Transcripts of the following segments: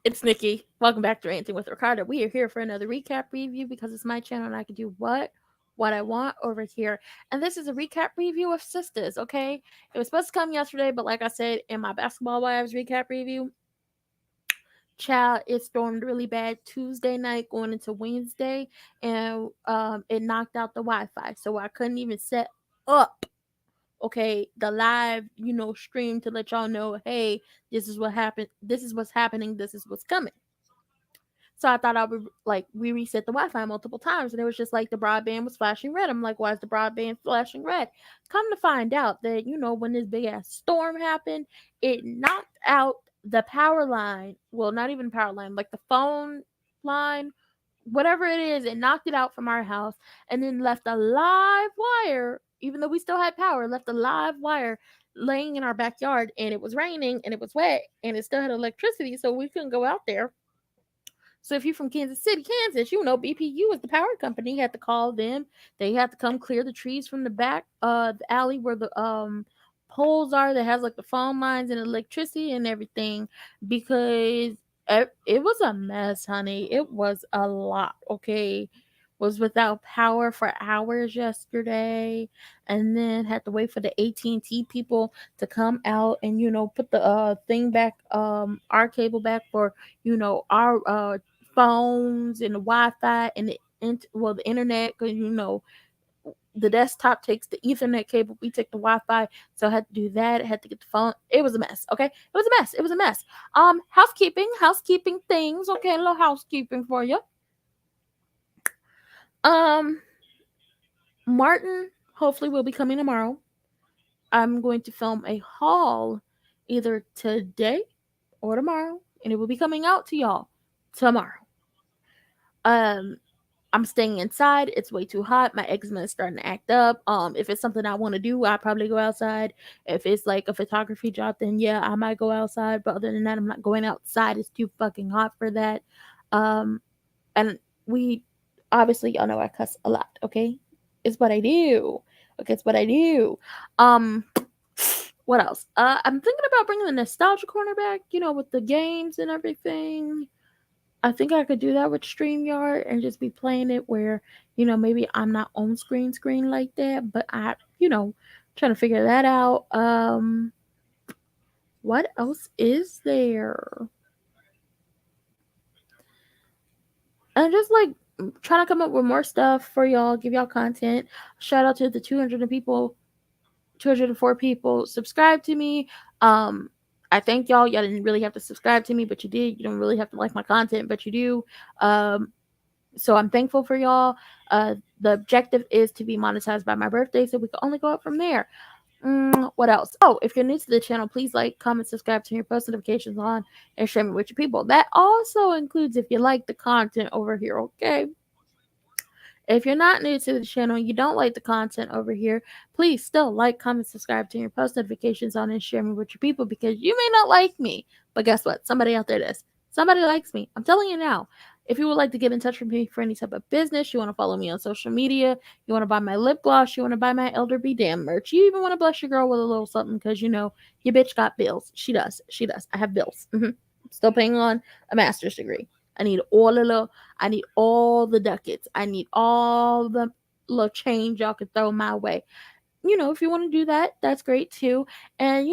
It's Nikki. Welcome back to Ranting with Ricardo. We are here for another recap review because it's my channel and I can do what I want over here. And this is a recap review of Sistas, okay? It was supposed to come yesterday, but like I said in my Basketball Wives recap review, child, it stormed really bad Tuesday night going into Wednesday, and it knocked out the Wi-Fi. So I couldn't even set up the live stream to let y'all know, hey, this is what happened, this is what's happening, this is what's coming. So I thought I would we reset the Wi-Fi multiple times, and it was just like the broadband was flashing red. I'm like, why is the broadband flashing red? Come to find out that when this big ass storm happened, it knocked out the power line. Well, not even power line, like the phone line, whatever it is. It knocked it out from our house, and then left a live wire. Even though we still had power, left a live wire laying in our backyard, and it was raining and it was wet, and it still had electricity, so we couldn't go out there. So if you're from Kansas City, Kansas, BPU is the power company. You had to call them. They had to come clear the trees from the back the alley where the poles are that has like the phone lines and electricity and everything, because it was a mess, honey. It was a lot, okay? Was without power for hours yesterday, and then had to wait for the AT&T people to come out and put the thing back, our cable back for our phones and the Wi-Fi and the internet, because the desktop takes the Ethernet cable, we take the Wi-Fi, so I had to do that. I had to get the phone. It was a mess. Okay, it was a mess. It was a mess. Housekeeping things. Okay, a little housekeeping for you. Martin hopefully will be coming tomorrow. I'm going to film a haul either today or tomorrow, and it will be coming out to y'all tomorrow. I'm staying inside. It's way too hot. My eczema is starting to act up. If it's something I want to do, I'll probably go outside. If it's like a photography job, then yeah, I might go outside. But other than that, I'm not going outside. It's too fucking hot for that. And we obviously, y'all know I cuss a lot. Okay, it's what I do. Okay, it's what I do. What else? I'm thinking about bringing the nostalgia corner back. With the games and everything. I think I could do that with StreamYard and just be playing it where, maybe I'm not on screen like that, but trying to figure that out. What else is there? And just trying to come up with more stuff for y'all, give y'all content. Shout out to the 204 people subscribe to me. I thank y'all. Y'all didn't really have to subscribe to me, but you did. You don't really have to like my content, but you do. So I'm thankful for y'all. The objective is to be monetized by my birthday, so we can only go up from there. What else? Oh, if you're new to the channel, please like, comment, subscribe, turn your post notifications on, and share me with your people. That also includes if you like the content over here, okay? If you're not new to the channel and you don't like the content over here, please still like, comment, subscribe, turn your post notifications on, and share me with your people, because you may not like me, but guess what? Somebody out there does. Somebody likes me. I'm telling you now. If you would like to get in touch with me for any type of business, you want to follow me on social media, you want to buy my lip gloss, you want to buy my Elder Be Damn merch, you even want to bless your girl with a little something because your bitch got bills. She does. I have bills. Still paying on a master's degree. I need all the ducats. I need all the little change y'all could throw my way. If you want to do that, that's great too. And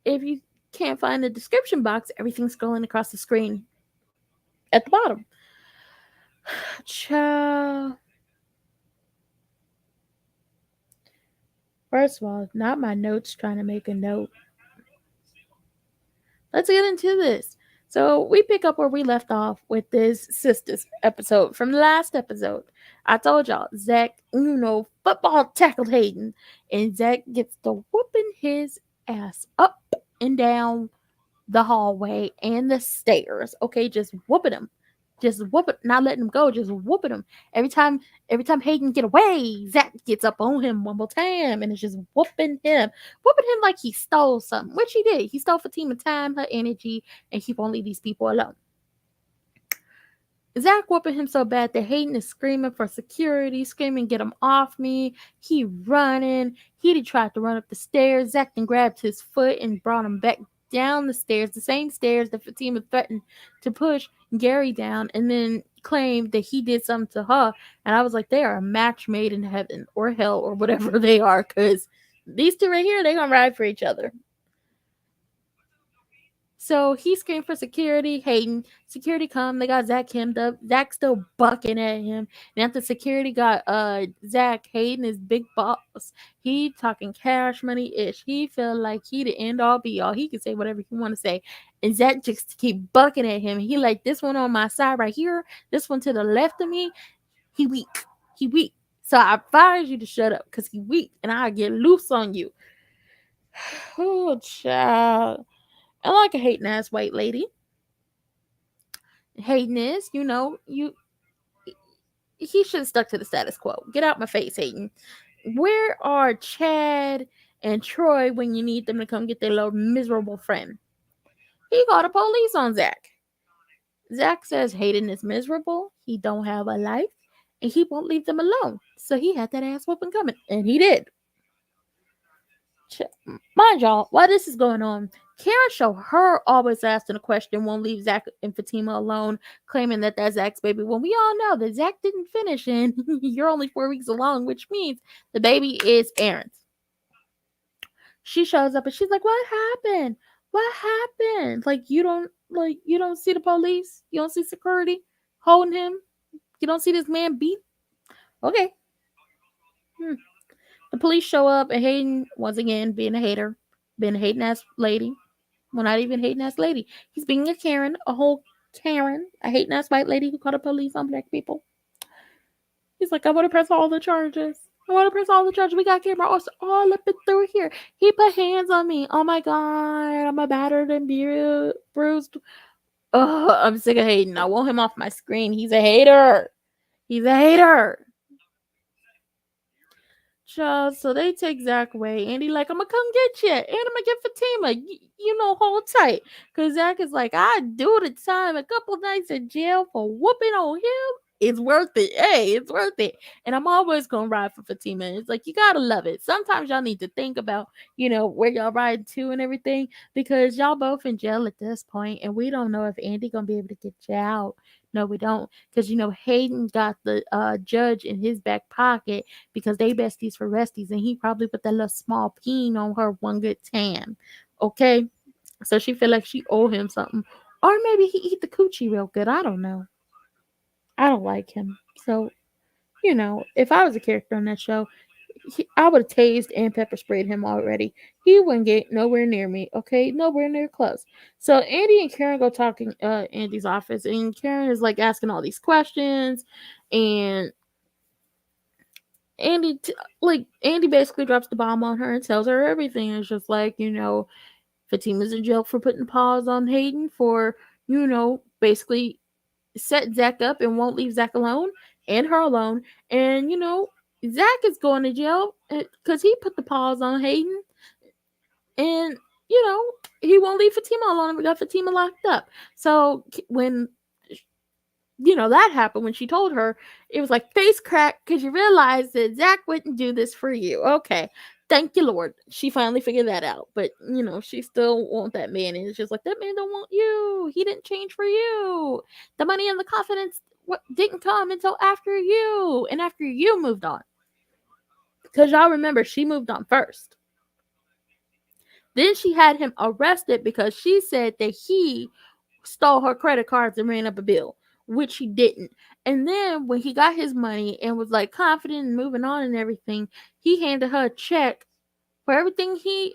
if you can't find the description box, everything's scrolling across the screen at the bottom. Ciao. First of all, not my notes trying to make a note. Let's get into this. So we pick up where we left off with this Sistas episode from the last episode. I told y'all, Zach, football tackled Hayden, and Zach gets to whooping his ass up and down the hallway and the stairs. Okay, just whooping him. Just whooping, not letting him go, just whooping him. Every time Hayden get away, Zach gets up on him one more time and it's just whooping him like he stole something, which he did. He stole Fatima time, her energy, and he won't leave these people alone. Zach whooping him so bad that Hayden is screaming for security, screaming, "Get him off me!" He running. He tried to run up the stairs. Zach then grabbed his foot and brought him back down the stairs, the same stairs that Fatima threatened to push Gary down, and then claimed that he did something to her. And I was like, they are a match made in heaven or hell or whatever they are, because these two right here, they gonna ride for each other. So he screamed for security. Hayden, security come. They got Zach hemmed up. Zach still bucking at him. And after security got Zach, Hayden is big boss. He talking cash money ish. He felt like he the end all be all. He can say whatever he want to say. And Zach just keep bucking at him. He like, this one on my side right here, this one to the left of me, he weak. He weak. So I advise you to shut up because he weak and I'll get loose on you. Oh, child. I like a hating ass white lady. Hayden is, he should have stuck to the status quo. Get out my face, Hayden. Where are Chad and Troy when you need them to come get their little miserable friend? He called the police on Zach. Zach says Hayden is miserable, he don't have a life, and he won't leave them alone. So he had that ass whooping coming, and he did. Mind y'all, while this is going on, Karen show her always asking a question won't leave Zach and Fatima alone, claiming that that's Zach's baby. When we all know that Zach didn't finish and you're only 4 weeks along, which means the baby is Aaron's. She shows up and she's like, "What happened? What happened? You don't see the police? You don't see security holding him? You don't see this man beat? Okay." The police show up and Hayden, once again, being a hater, being a hating ass lady. Well, not even hating ass lady. He's being a Karen, a whole Karen, a hating ass white lady who called the police on black people. He's like, I want to press all the charges. I want to press all the charges. We got cameras all up and through here. He put hands on me. Oh my God. I'm a battered and bruised. Oh, I'm sick of hating. I want him off my screen. He's a hater. He's a hater. So they take Zach away. Andy like, I'm gonna come get you, and I'm gonna get Fatima. Hold tight, cause Zach is like, I do the time. A couple nights in jail for whooping on him. It's worth it. Hey, it's worth it. And I'm always gonna ride for Fatima. It's like you gotta love it. Sometimes y'all need to think about, where y'all ride to and everything, because y'all both in jail at this point, and we don't know if Andy gonna be able to get you out. No, we don't. Because, Hayden got the judge in his back pocket because they besties for resties. And he probably put that little small peen on her one good time. Okay? So she feel like she owe him something. Or maybe he eat the coochie real good. I don't know. I don't like him. So, if I was a character on that show, I would have tased and pepper sprayed him already. He wouldn't get nowhere near me, okay? Nowhere near close. So Andy and Karen go talking Andy's office, and Karen is like asking all these questions, and Andy basically drops the bomb on her and tells her everything. It's just like, Fatima's in jail for putting paws on Hayden for, basically set Zach up and won't leave Zach alone and her alone. And, Zach is going to jail because he put the paws on Hayden. And, he won't leave Fatima alone. We got Fatima locked up. So when, that happened, when she told her, it was like face crack because you realized that Zach wouldn't do this for you. Okay. Thank you, Lord. She finally figured that out. But, she still wants that man. And it's just like, that man don't want you. He didn't change for you. The money and the confidence didn't come until after you. And after you moved on. Because y'all remember, she moved on first. Then she had him arrested because she said that he stole her credit cards and ran up a bill, which he didn't. And then when he got his money and was like confident and moving on and everything, he handed her a check for everything he,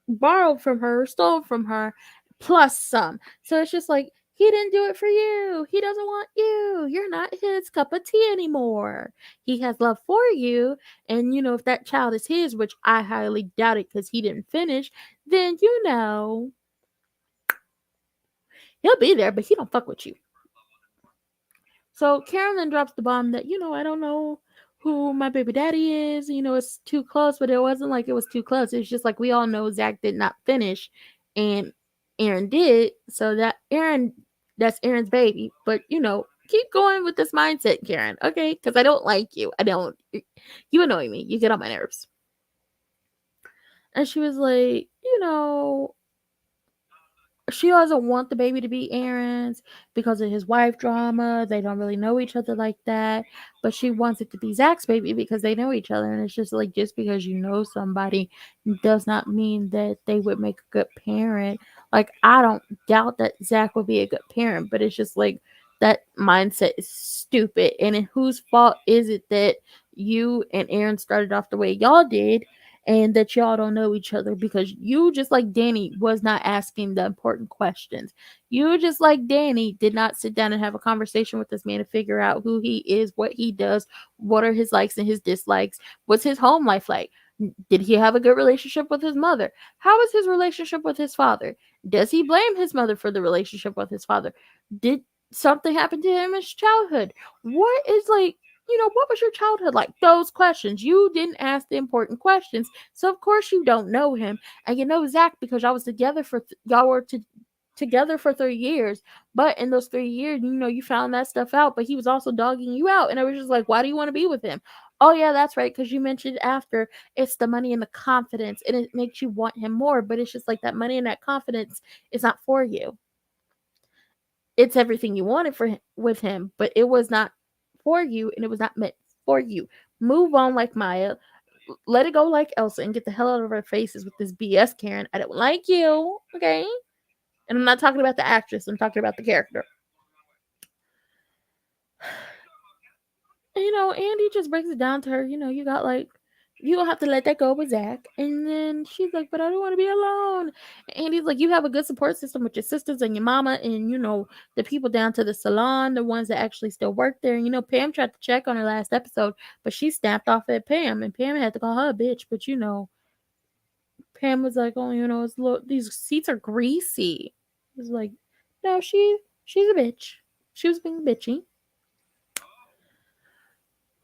borrowed from her, stole from her, plus some. So it's just like, he didn't do it for you. He doesn't want you. You're not his cup of tea anymore. He has love for you. And, if that child is his, which I highly doubt it because he didn't finish, then, he'll be there, but he don't fuck with you. So Karen then drops the bomb that, I don't know who my baby daddy is. It's too close, but it wasn't like it was too close. It's just like we all know Zach did not finish and Aaron did. So that's Aaron's baby. But, keep going with this mindset, Karen, okay? Because I don't like you. You annoy me. You get on my nerves. And she was like, she doesn't want the baby to be Aaron's because of his wife drama. They don't really know each other like that. But she wants it to be Zach's baby because they know each other. And it's just like, just because you know somebody does not mean that they would make a good parent. Like, I don't doubt that Zach would be a good parent, but it's just like, that mindset is stupid. And in whose fault is it that you and Aaron started off the way y'all did, and that y'all don't know each other? Because you, just like Danny, was not asking the important questions. You, just like Danny, did not sit down and have a conversation with this man to figure out who he is, what he does, what are his likes and his dislikes, what's his home life like. Did he have a good relationship with his mother? How is his relationship with his father? Does he blame his mother for the relationship with his father? Did something happen to him in his childhood? What is, like, what was your childhood like? Those questions. You didn't ask the important questions. So of course you don't know him. And you know Zach because y'all was together for y'all were together for 3 years. But in those 3 years, you found that stuff out, but he was also dogging you out. And I was just like, why do you want to be with him? Oh yeah, that's right, because you mentioned after it's the money and the confidence, and it makes you want him more. But it's just like, that money and that confidence is not for you. It's everything you wanted with him, but it was not for you, and it was not meant for you. Move on like Maya. Let it go like Elsa, and get the hell out of our faces with this BS, Karen. I don't like you, okay? And I'm not talking about the actress. I'm talking about the character. Andy just breaks it down to her. You got, like, you don't have to let that go with Zach. And then she's like, but I don't want to be alone. And Andy's like, you have a good support system with your sisters and your mama and, the people down to the salon, the ones that actually still work there. And, Pam tried to check on her last episode, but she snapped off at Pam. And Pam had to call her a bitch. But, Pam was like, oh, it's these seats are greasy. It was like, no, she's a bitch. She was being bitchy.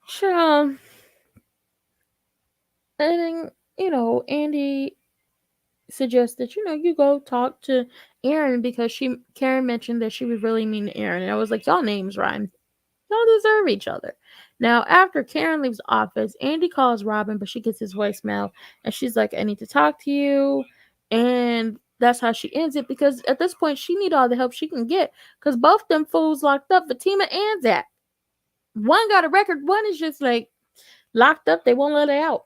Child. And then, Andy suggests that, you go talk to Aaron because Karen mentioned that she was really mean to Aaron. And I was like, y'all names rhyme. Y'all deserve each other. Now, after Karen leaves the office, Andy calls Robin, but she gets his voicemail. And she's like, I need to talk to you. And that's how she ends it, because at this point, she need all the help she can get. Because both them fools locked up, Zatima and Zach. One got a record. One is just, like, locked up. They won't let it out.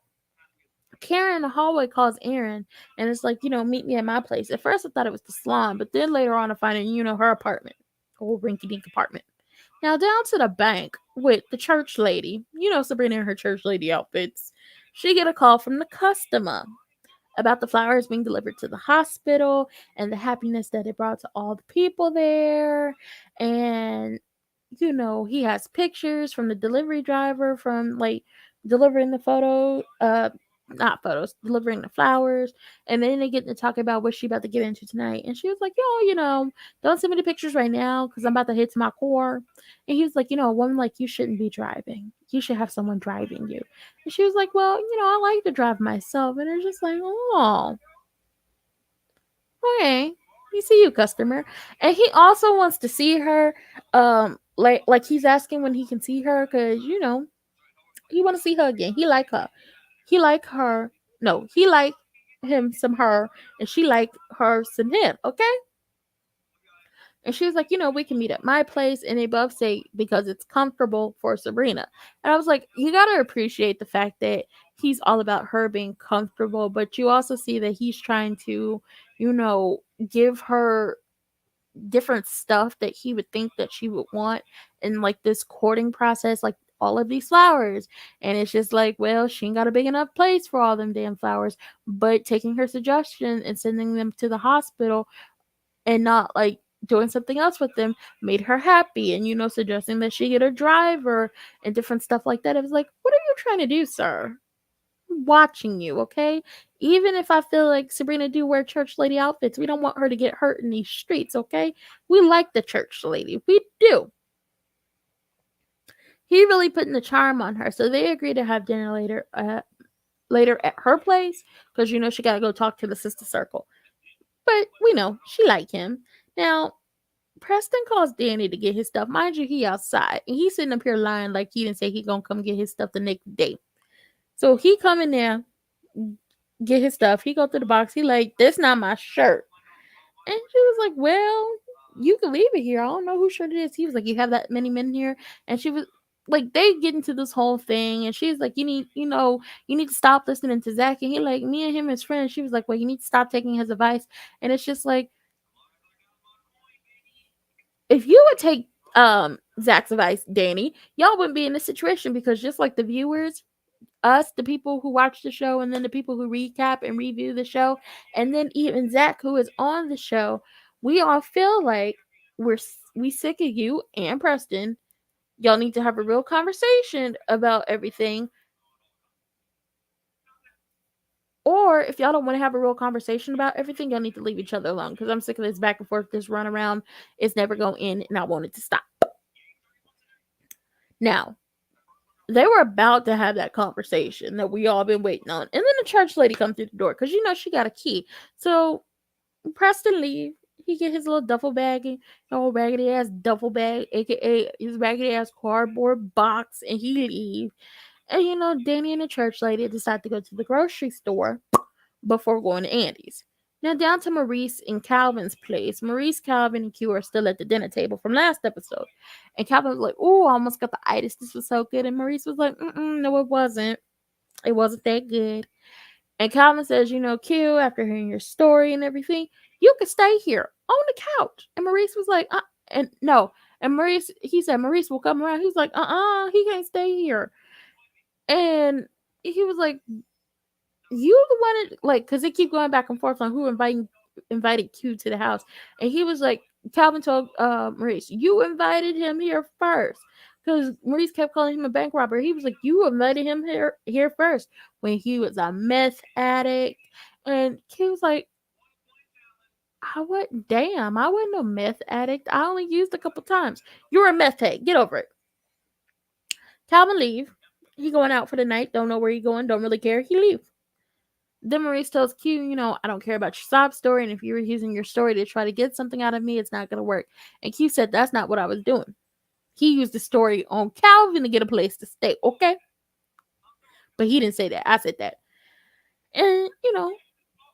Karen in the hallway calls Aaron, and it's like, meet me at my place. At first, I thought it was the salon, but then later on, I find it, her apartment. Old rinky-dink apartment. Now, down to the bank with the church lady. Sabrina in her church lady outfits. She get a call from the customer about the flowers being delivered to the hospital and the happiness that it brought to all the people there. And he has pictures from the delivery driver from, like, delivering the not photos, delivering the flowers. And then they get to talk about what she about to get into tonight. And she was like, don't send me the pictures right now because I'm about to hit to my core. And he was like, a woman like you shouldn't be driving. You should have someone driving you. And she was like, well, I like to drive myself. And it's just like, oh, okay. You see you, customer. And he also wants to see her. Like he's asking when he can see her because, he want to see her again. He like her. He like her. No, he like him some her, and she like her some him. Okay. And she was like, we can meet at my place. And they both say because it's comfortable for Sabrina. And I was like, you got to appreciate the fact that he's all about her being comfortable. But you also see that he's trying to, give her different stuff that he would think that she would want in, like, this courting process, like all of these flowers. And it's just like, well, she ain't got a big enough place for all them damn flowers. But taking her suggestion and sending them to the hospital and not, like, doing something else with them made her happy. And suggesting that she get a driver and different stuff like that. It was like, what are you trying to do, sir? I'm watching you, okay? Even if I feel like Sabrina do wear church lady outfits, we don't want her to get hurt in these streets, okay? We like the church lady. We do. He really putting the charm on her. So they agree to have dinner later at her place because, she got to go talk to the sister circle. But we know she like him. Now, Preston calls Danny to get his stuff. Mind you, he outside. And he's sitting up here lying like he didn't say he gonna come get his stuff the next day. So he come in there, get his stuff. He go through the box. He like, this not my shirt. And she was like, well, you can leave it here. I don't know whose shirt it is. He was like, you have that many men here? And she was like, they get into this whole thing. And she's like, you need to stop listening to Zach. And he like, me and him as friends. She was like, well, you need to stop taking his advice. And it's just like, if you would take Zach's advice, Danny, y'all wouldn't be in this situation, because just like the viewers, us, the people who watch the show, and then the people who recap and review the show, and then even Zach, who is on the show, we all feel like we sick of you and Preston. Y'all need to have a real conversation about everything. Or if y'all don't want to have a real conversation about everything, y'all need to leave each other alone, because I'm sick of this back and forth, this run around. It's never going to end, and I want it to stop. Now, they were about to have that conversation that we all been waiting on. And then the church lady come through the door, because she got a key. So Preston leave. He get his little duffel bag, old raggedy ass duffel bag, aka his raggedy ass cardboard box, and he leave. And Danny and the church lady decide to go to the grocery store before going to Andy's. Now down to Maurice and Calvin's place. Maurice, Calvin, and Q are still at the dinner table from last episode. And Calvin was like, "Oh, I almost got the itis. This was so good." And Maurice was like, "No, it wasn't. It wasn't that good." And Calvin says, "Q, after hearing your story and everything, you could stay here on the couch." And Maurice was like, and no. And he said, Maurice will come around. He's like, he can't stay here. And he was like, you the one, like, because they keep going back and forth on who invited Q to the house. And he was like, Calvin told Maurice, you invited him here first. Because Maurice kept calling him a bank robber. He was like, you invited him here first, when he was a meth addict. And Q was like, I wasn't no meth addict. I only used a couple times. You're a meth head. Get over it. Calvin leave. He going out for the night. Don't know where he going. Don't really care. He leave. Then Maurice tells Q, I don't care about your sob story, and if you were using your story to try to get something out of me, it's not going to work. And Q said, that's not what I was doing. He used the story on Calvin to get a place to stay, okay? But he didn't say that. I said that. And,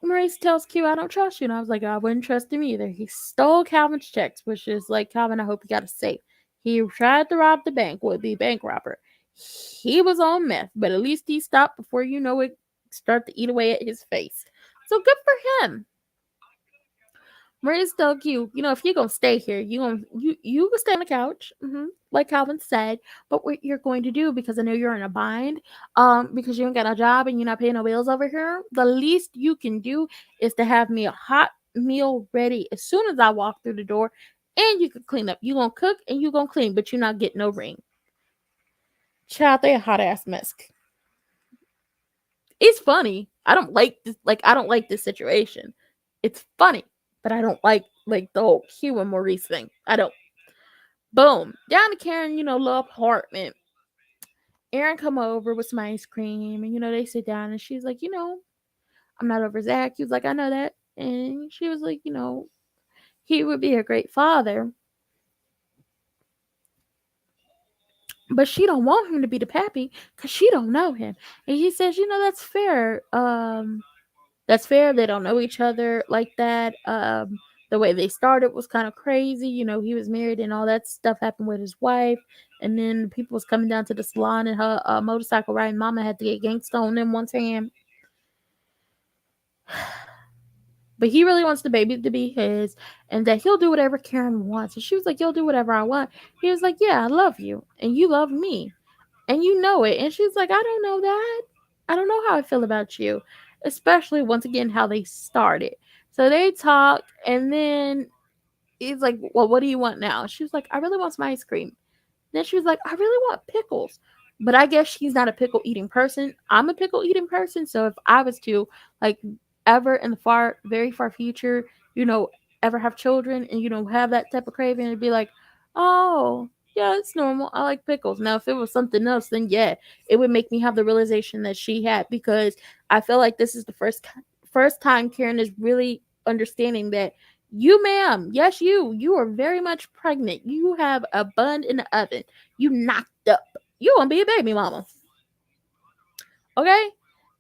Maurice tells Q, I don't trust you. And I was like, I wouldn't trust him either. He stole Calvin's checks, which is like, Calvin, I hope you got a safe. He tried to rob the bank, would be bank robber. He was on meth, but at least he stopped before it start to eat away at his face. So good for him. Maurice told Q, if you're gonna stay here, you can stay on the couch, like Calvin said. But what you're going to do, because I know you're in a bind, because you ain't got a job and you're not paying no bills over here, the least you can do is to have me a hot meal ready as soon as I walk through the door, and you can clean up. You gonna cook and you gonna clean, but you're not getting no ring. Child, they a hot ass mess. It's funny. I don't like this. I don't like this situation. It's funny, but I don't like the whole Q and Maurice thing. I don't. Boom. Down to Karen, little apartment. Aaron come over with some ice cream, and they sit down, and she's like, I'm not over Zach. He was like, I know that, and she was like, he would be a great father, but she don't want him to be the pappy because she don't know him. And he says, that's fair. That's fair. They don't know each other like that. The way they started was kind of crazy. He was married and all that stuff happened with his wife. And then people was coming down to the salon and her motorcycle riding mama had to get gangsta on them one time. But he really wants the baby to be his and that he'll do whatever Karen wants. And she was like, you'll do whatever I want. He was like, yeah, I love you. And you love me. And you know it. And she's like, I don't know that. I don't know how I feel about you. Especially, once again, how they started. So they talk, and then he's like, well, what do you want now? She was like, I really want some ice cream. Then she was like, I really want pickles. But I guess she's not a pickle eating person. I'm a pickle eating person. So if I was to, ever in the very far future, ever have children and, have that type of craving, it'd be like, oh, yeah, it's normal. I like pickles. Now, if it was something else, then yeah, it would make me have the realization that she had, because I feel like this is the first time Karen is really understanding that you, ma'am, yes, you are very much pregnant. You have a bun in the oven. You knocked up. You want to be a baby mama. Okay?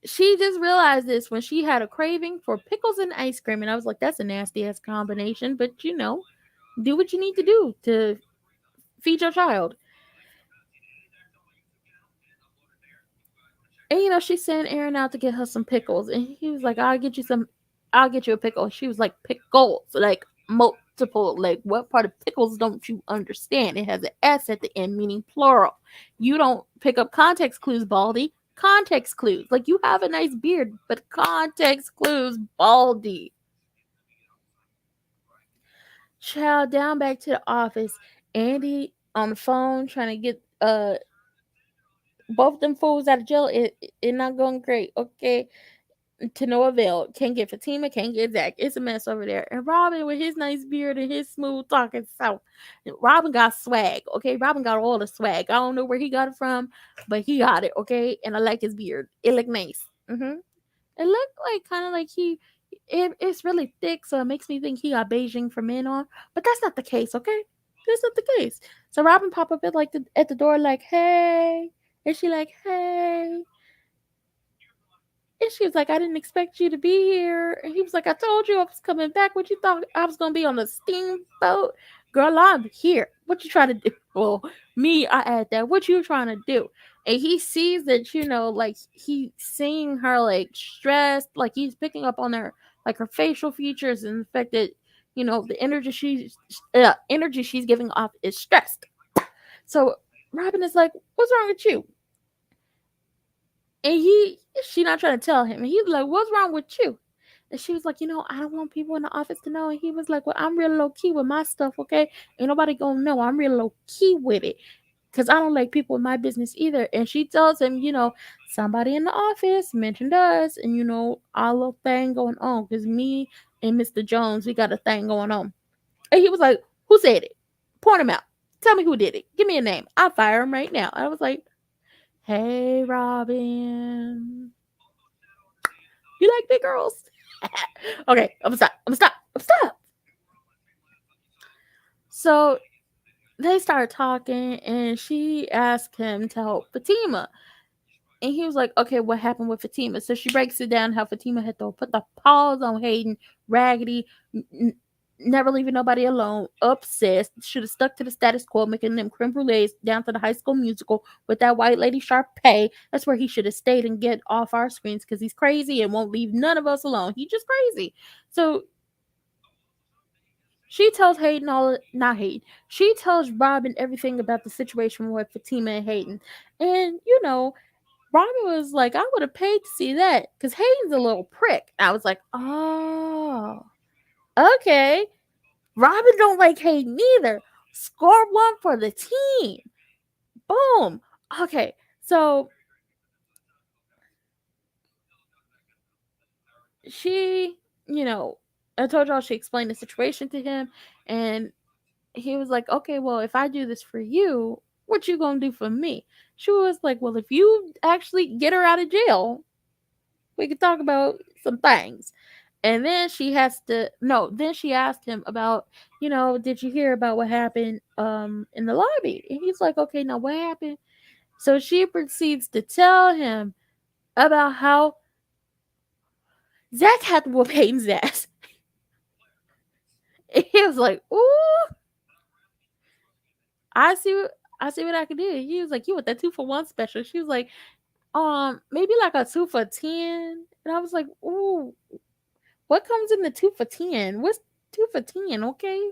She just realized this when she had a craving for pickles and ice cream, and I was like, that's a nasty ass combination, but do what you need to do to feed your child. And she sent Aaron out to get her some pickles, and he was like, I'll get you a pickle. She was like, pickles, like multiple. Like, what part of pickles don't you understand? It has an S at the end, meaning plural. You don't pick up context clues, Baldy. Context clues. Like, you have a nice beard, but context clues, Baldy. Child, down back to the office. Andy on the phone trying to get both them fools out of jail. It not going great. Okay, to no avail. Can't get Fatima, can't get Zach. It's a mess over there. And Robin with his nice beard and his smooth talking south. Robin got swag. Okay, Robin got all the swag. I don't know where he got it from, but he got it. Okay, and I like his beard. It looked nice. It looked like kind of like it's really thick, so it makes me think he got Beijing for men on. But that's not the case. Okay, that's not the case. So Robin pop up at the door like, hey, and she like, hey. And she was like, I didn't expect you to be here. And he was like, I told you I was coming back. What you thought I was going to be on the steamboat? Girl, I'm here. What you trying to do? Well, me, I add that. What you trying to do? And he sees that, like he's seeing her like stressed, like he's picking up on her facial features and the fact that, the energy she's giving off is stressed. So Robin is like, what's wrong with you? And she not trying to tell him. And he's like, what's wrong with you? And she was like, I don't want people in the office to know. And he was like, well, I'm real low key with my stuff, okay? Ain't nobody gonna know. I'm real low key with it. Because I don't like people in my business either. And she tells him, somebody in the office mentioned us and, our little thing going on. Because me and Mr. Jones, we got a thing going on. And he was like, who said it? Point him out. Tell me who did it. Give me a name. I'll fire him right now. I was like, hey, Robin. You like big girls? Okay, I'm gonna stop. So they started talking, and she asked him to help Fatima. And he was like, okay, what happened with Fatima? So she breaks it down how Fatima had to put the paws on Hayden, raggedy, never leaving nobody alone, obsessed, should have stuck to the status quo, making them creme brulees down to the High School Musical with that white lady Sharpay. That's where he should have stayed and get off our screens because he's crazy and won't leave none of us alone. He's just crazy. So she tells not Hayden. She tells Robin everything about the situation with Fatima and Hayden. And, Robin was like, I would have paid to see that because Hayden's a little prick. I was like, oh, okay. Robin don't like Hayden either. Score one for the team. Boom. Okay, so she, I told y'all she explained the situation to him, and he was like, okay, well, if I do this for you, what you gonna do for me? She was like, well, if you actually get her out of jail, we could talk about some things. And then she then she asked him about, did you hear about what happened in the lobby? And he's like, okay, now what happened? So she proceeds to tell him about how Zach had to whoop Hayden's ass. And he was like, ooh, I see what I can do. He was like, you want that 2-for-1 special? She was like, maybe like a 2 for 10. And I was like, ooh, what comes in the 2 for 10? What's 2 for 10? Okay.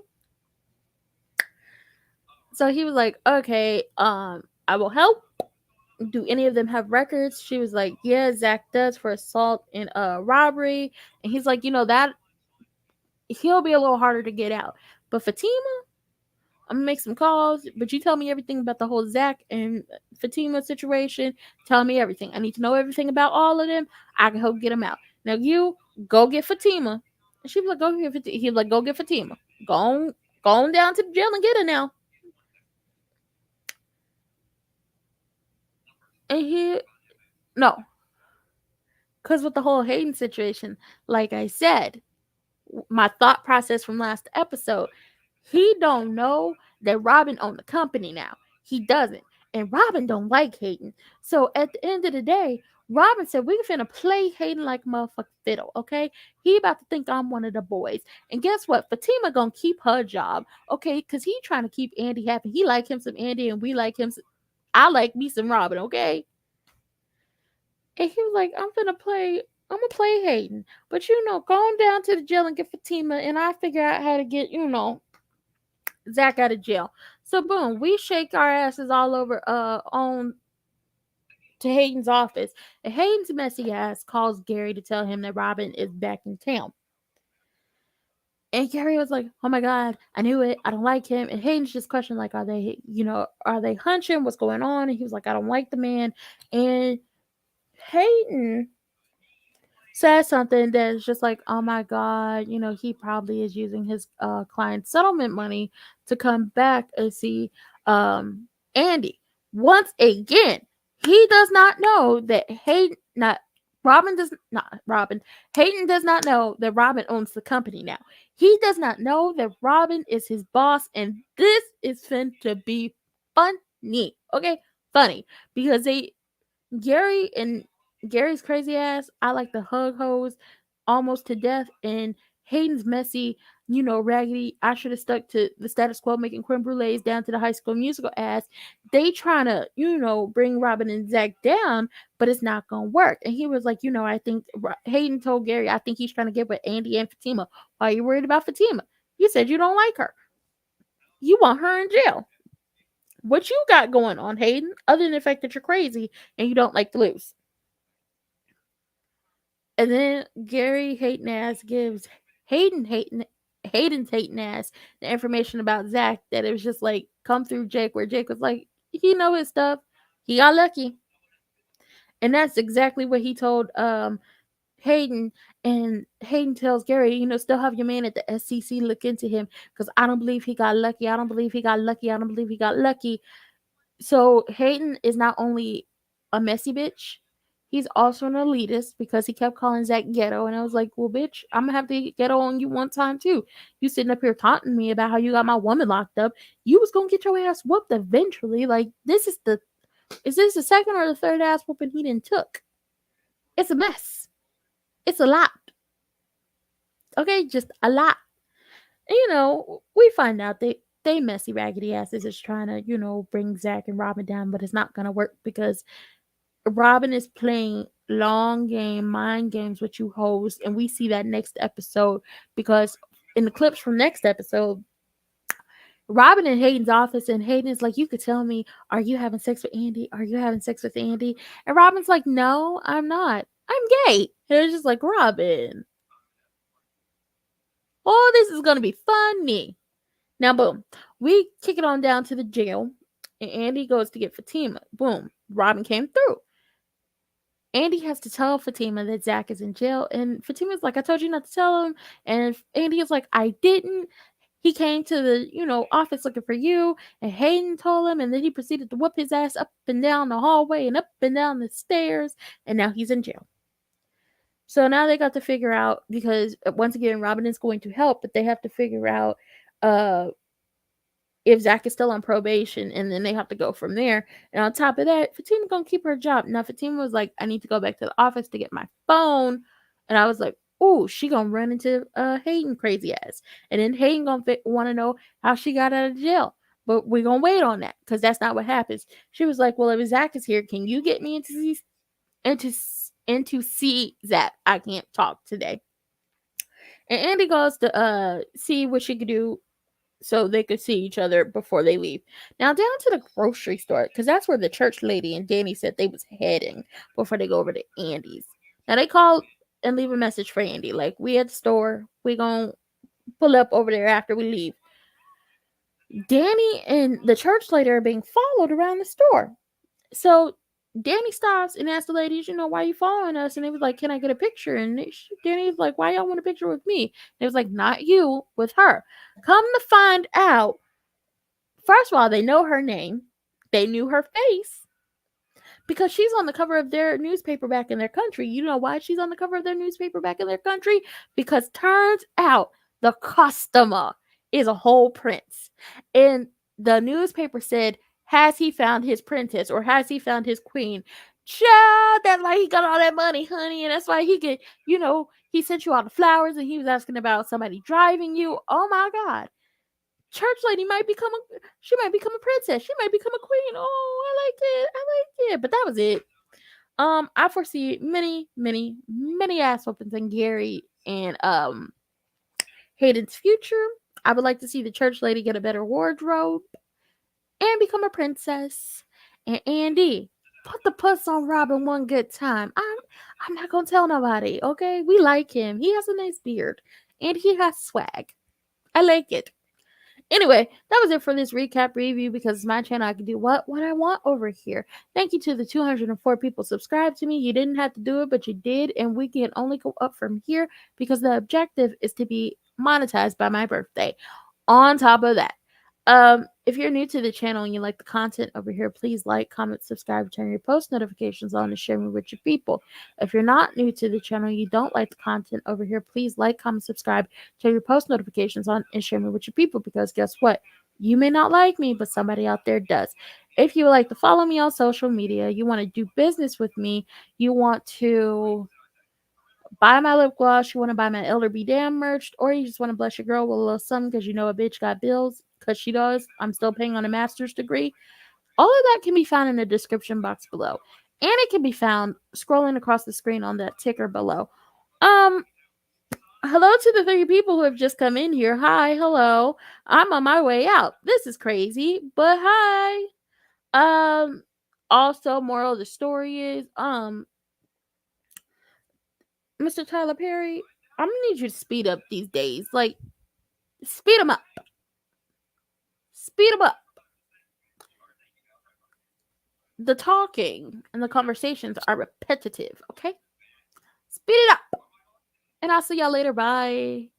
So he was like, okay, I will help. Do any of them have records? She was like, yeah, Zach does for assault and robbery. And he's like, that he'll be a little harder to get out. But Fatima, I'm gonna make some calls, but you tell me everything about the whole Zach and Fatima situation. Tell me everything. I need to know everything about all of them. I can help get them out. Now you go get Fatima. And she was like, go get Fatima. He was like, go get Fatima. Go on down to the jail and get her now. And no. Because with the whole Hayden situation, like I said, my thought process from last episode, he don't know that Robin owned the company now. He doesn't. And Robin don't like Hayden. So at the end of the day, Robin said, we finna play Hayden like a motherfucking fiddle, okay? He about to think I'm one of the boys. And guess what? Fatima gonna keep her job, okay? Because he trying to keep Andy happy. He like him some Andy, and we like him some, I like me some Robin, okay? And he was like, I'm gonna play Hayden. But go on down to the jail and get Fatima, and I figure out how to get, Zach out of jail. So boom, we shake our asses all over on to Hayden's office. And Hayden's messy ass calls Gary to tell him that Robin is back in town. And Gary was like, "Oh my god, I knew it. I don't like him." And Hayden's just questioning, like, are they hunching? What's going on? And he was like, "I don't like the man." And Hayden says something that's just like, "Oh my god, he probably is using his client settlement money to come back and see Andy." Once again, he does not know that Hayden does not know that Robin owns the company now. He does not know that Robin is his boss, and this is fin to be funny. Okay, funny, because Gary and Gary's crazy ass, I like the hug hose almost to death, and Hayden's messy, raggedy, I should have stuck to the status quo making creme brulees down to the High School Musical ass. They trying to, bring Robin and Zach down, but it's not going to work. And he was like, I think Hayden told Gary, I think he's trying to get with Andy and Fatima. Why are you worried about Fatima? You said you don't like her. You want her in jail. What you got going on, Hayden, other than the fact that you're crazy and you don't like to lose? And then Gary Hayden ass gives Hayden's hating ass the information about Zach, that it was just like come through Jake, where Jake was like, he know his stuff. He got lucky. And that's exactly what he told Hayden. And Hayden tells Gary, still have your man at the SCC look into him, because I don't believe he got lucky. I don't believe he got lucky. I don't believe he got lucky. So Hayden is not only a messy bitch, he's also an elitist, because he kept calling Zach ghetto. And I was like, well, bitch, I'm going to have to get ghetto on you one time too. You sitting up here taunting me about how you got my woman locked up. You was going to get your ass whooped eventually. Like, is this the second or the third ass whooping he done took? It's a mess. It's a lot. Okay, just a lot. And, we find out they messy raggedy asses is trying to, bring Zach and Robin down, but it's not going to work, because Robin is playing long game, mind games with you hoes, and we see that next episode, because in the clips from next episode, Robin in Hayden's office, and Hayden is like, you could tell me, are you having sex with Andy? Are you having sex with Andy? And Robin's like, no, I'm not. I'm gay. And it's just like, Robin, oh, this is going to be funny. Now, boom, we kick it on down to the jail, and Andy goes to get Fatima. Boom, Robin came through. Andy has to tell Fatima that Zach is in jail, and Fatima's like, I told you not to tell him. And Andy is like, I didn't. He came to the, office looking for you, and Hayden told him, and then he proceeded to whoop his ass up and down the hallway and up and down the stairs, and now he's in jail. So now they got to figure out, because once again, Robin is going to help, but they have to figure out if Zach is still on probation, and then they have to go from there. And on top of that, Fatima gonna keep her job. Now Fatima was like, I need to go back to the office to get my phone. And I was like, oh, she gonna run into Hayden crazy ass. And then Hayden gonna want to know how she got out of jail. But we're gonna wait on that, because that's not what happens. She was like, well, if Zach is here, can you get me into see Zach? I can't talk today. And Andy goes to see what she could do so they could see each other before they leave. Now down to the grocery store, because that's where the church lady and Danny said they was heading before they go over to Andy's. Now they called and leave a message for Andy, like, we at the store, we gonna pull up over there after we leave. Danny and the church lady are being followed around the store. So Danny stops and asks the ladies, why are you following us? And they was like, can I get a picture? And Danny was like, why y'all want a picture with me? And it was like, not you, with her. Come to find out, first of all, they know her name. They knew her face, because she's on the cover of their newspaper back in their country. You know why she's on the cover of their newspaper back in their country? Because turns out the customer is a whole prince. And the newspaper said, has he found his princess, or has he found his queen? Child, that's why he got all that money, honey, and that's why he could, he sent you all the flowers, and he was asking about somebody driving you. Oh my God, church lady she might become a princess, she might become a queen. Oh, I like it. But that was it. I foresee many, many, many ass whoopings in Gary and Hayden's future. I would like to see the church lady get a better wardrobe and become a princess. And Andy, put the puss on Robin one good time. I'm not gonna tell nobody, okay? We like him. He has a nice beard. And he has swag. I like it. Anyway, that was it for this recap review because it's my channel. I can do what I want over here. Thank you to the 204 people subscribed to me. You didn't have to do it, but you did. And we can only go up from here because the objective is to be monetized by my birthday. On top of that, if you're new to the channel and you like the content over here, please like, comment, subscribe, turn your post notifications on, and share me with your people. If you're not new to the channel, you don't like the content over here, please like, comment, subscribe, turn your post notifications on, and share me with your people, because guess what? You may not like me, but somebody out there does. If you would like to follow me on social media, you want to do business with me, you want to buy my lip gloss, you want to buy my Elder Be Damn merch, or you just want to bless your girl with a little something because you know a bitch got bills, because she does. I'm still paying on a master's degree. All of that can be found in the description box below. And it can be found scrolling across the screen on that ticker below. Hello to the 3 people who have just come in here. Hi, hello. I'm on my way out. This is crazy, but hi. Also, moral of the story is, Mr. Tyler Perry, I'm gonna need you to speed up these days. Like, speed them up. Speed them up. The talking and the conversations are repetitive, okay? Speed it up. And I'll see y'all later. Bye.